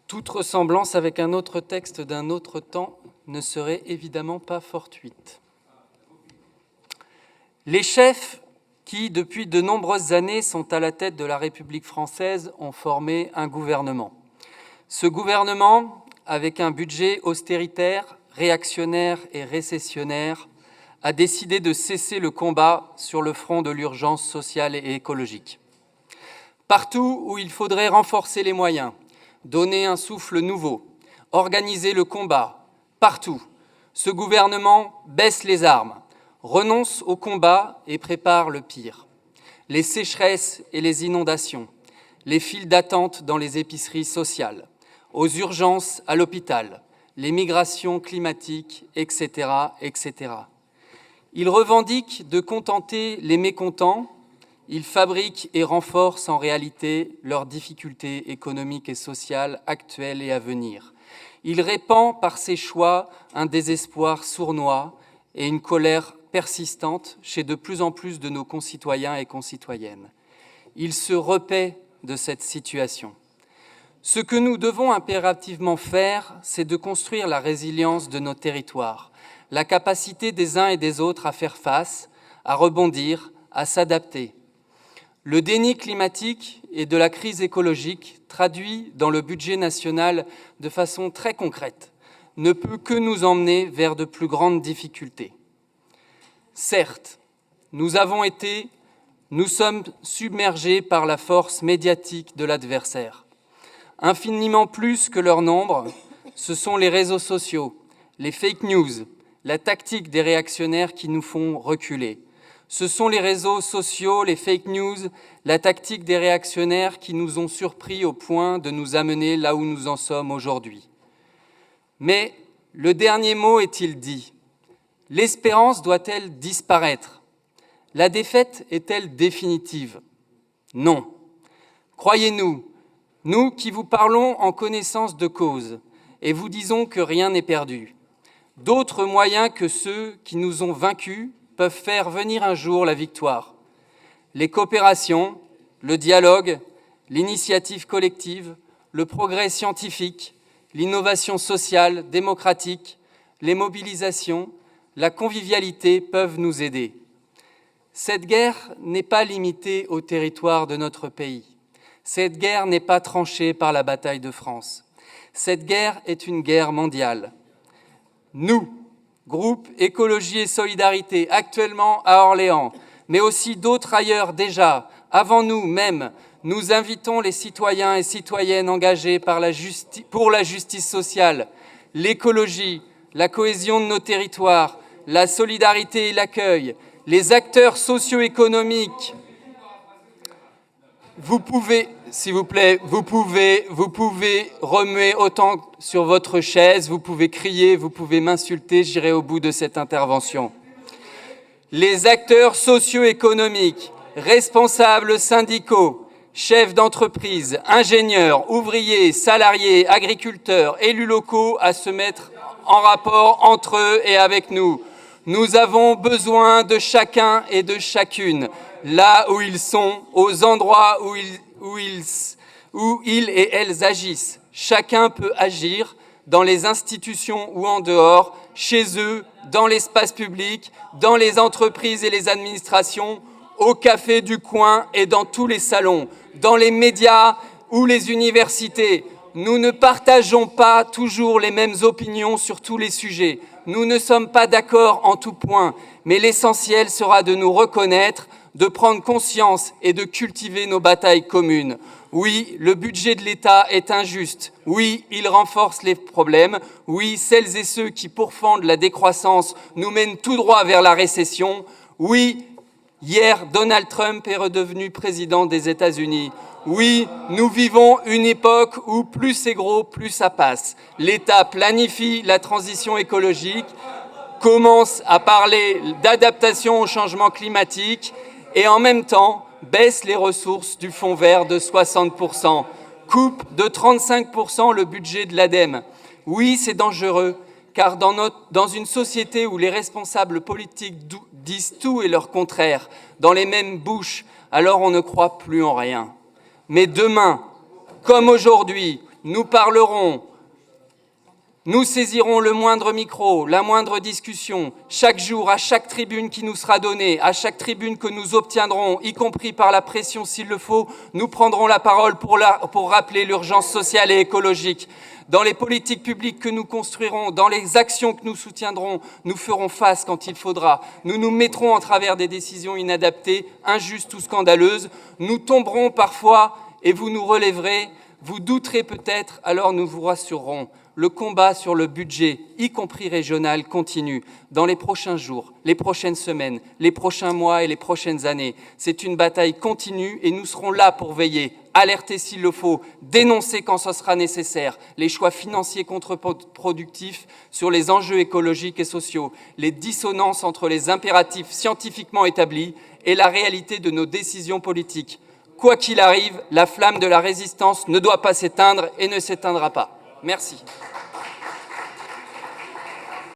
Toute ressemblance avec un autre texte d'un autre temps ne serait évidemment pas fortuite. Les chefs qui, depuis de nombreuses années, sont à la tête de la République française ont formé un gouvernement. Ce gouvernement, avec un budget austéritaire, réactionnaire et récessionnaire, a décidé de cesser le combat sur le front de l'urgence sociale et écologique. Partout où il faudrait renforcer les moyens, donner un souffle nouveau, organiser le combat, partout, ce gouvernement baisse les armes, renonce au combat et prépare le pire. Les sécheresses et les inondations, les files d'attente dans les épiceries sociales, aux urgences à l'hôpital, les migrations climatiques, etc., etc. Ils revendiquent de contenter les mécontents, ils fabriquent et renforcent en réalité leurs difficultés économiques et sociales actuelles et à venir. Ils répandent par ces choix un désespoir sournois et une colère persistante chez de plus en plus de nos concitoyens et concitoyennes. Ils se repaient de cette situation. Ce que nous devons impérativement faire, c'est de construire la résilience de nos territoires, la capacité des uns et des autres à faire face, à rebondir, à s'adapter. Le déni climatique et de la crise écologique, traduit dans le budget national de façon très concrète, ne peut que nous emmener vers de plus grandes difficultés. Certes, nous sommes submergés par la force médiatique de l'adversaire. Infiniment plus que leur nombre, ce sont les réseaux sociaux, les fake news, la tactique des réactionnaires qui nous font reculer. Ce sont les réseaux sociaux, les fake news, la tactique des réactionnaires qui nous ont surpris au point de nous amener là où nous en sommes aujourd'hui. Mais le dernier mot est-il dit ? L'espérance doit-elle disparaître ? La défaite est-elle définitive ? Non. Croyez-nous, nous qui vous parlons en connaissance de cause et vous disons que rien n'est perdu, d'autres moyens que ceux qui nous ont vaincus peuvent faire venir un jour la victoire. Les coopérations, le dialogue, l'initiative collective, le progrès scientifique, l'innovation sociale, démocratique, les mobilisations, la convivialité peuvent nous aider. Cette guerre n'est pas limitée au territoire de notre pays. Cette guerre n'est pas tranchée par la bataille de France. Cette guerre est une guerre mondiale. Nous, groupe Écologie et Solidarité, actuellement à Orléans, mais aussi d'autres ailleurs déjà, avant nous même, nous invitons les citoyens et citoyennes engagés pour la justice sociale, l'écologie, la cohésion de nos territoires, la solidarité et l'accueil, les acteurs socio-économiques. Vous pouvez, s'il vous plaît, vous pouvez remuer autant sur votre chaise, vous pouvez crier, vous pouvez m'insulter, j'irai au bout de cette intervention. Les acteurs socio-économiques, responsables syndicaux, chefs d'entreprise, ingénieurs, ouvriers, salariés, agriculteurs, élus locaux à se mettre en rapport entre eux et avec nous. Nous avons besoin de chacun et de chacune, là où ils sont, aux endroits où ils et elles agissent. Chacun peut agir dans les institutions ou en dehors, chez eux, dans l'espace public, dans les entreprises et les administrations, au café du coin et dans tous les salons, dans les médias ou les universités. Nous ne partageons pas toujours les mêmes opinions sur tous les sujets. Nous ne sommes pas d'accord en tout point, mais l'essentiel sera de nous reconnaître, de prendre conscience et de cultiver nos batailles communes. Oui, le budget de l'État est injuste. Oui, il renforce les problèmes. Oui, celles et ceux qui pourfendent la décroissance nous mènent tout droit vers la récession. Oui, hier, Donald Trump est redevenu président des États-Unis. Oui, nous vivons une époque où plus c'est gros, plus ça passe. L'État planifie la transition écologique, commence à parler d'adaptation au changement climatique et en même temps baisse les ressources du fonds vert de 60%, coupe de 35% le budget de l'ADEME. Oui, c'est dangereux, car dans une société où les responsables politiques disent tout et leur contraire, dans les mêmes bouches, alors on ne croit plus en rien. Mais demain, comme aujourd'hui, Nous parlerons, nous saisirons le moindre micro, la moindre discussion, chaque jour, à chaque tribune qui nous sera donnée, à chaque tribune que nous obtiendrons, y compris par la pression s'il le faut, nous prendrons la parole pour rappeler l'urgence sociale et écologique. Dans les politiques publiques que nous construirons, dans les actions que nous soutiendrons, nous ferons face quand il faudra. Nous nous mettrons en travers des décisions inadaptées, injustes ou scandaleuses. Nous tomberons parfois et vous nous relèverez. Vous douterez peut-être, alors nous vous rassurerons. Le combat sur le budget, y compris régional, continue dans les prochains jours, les prochaines semaines, les prochains mois et les prochaines années. C'est une bataille continue et nous serons là pour veiller, alerter s'il le faut, dénoncer quand ce sera nécessaire, les choix financiers contre-productifs sur les enjeux écologiques et sociaux, les dissonances entre les impératifs scientifiquement établis et la réalité de nos décisions politiques. Quoi qu'il arrive, la flamme de la résistance ne doit pas s'éteindre et ne s'éteindra pas. Merci.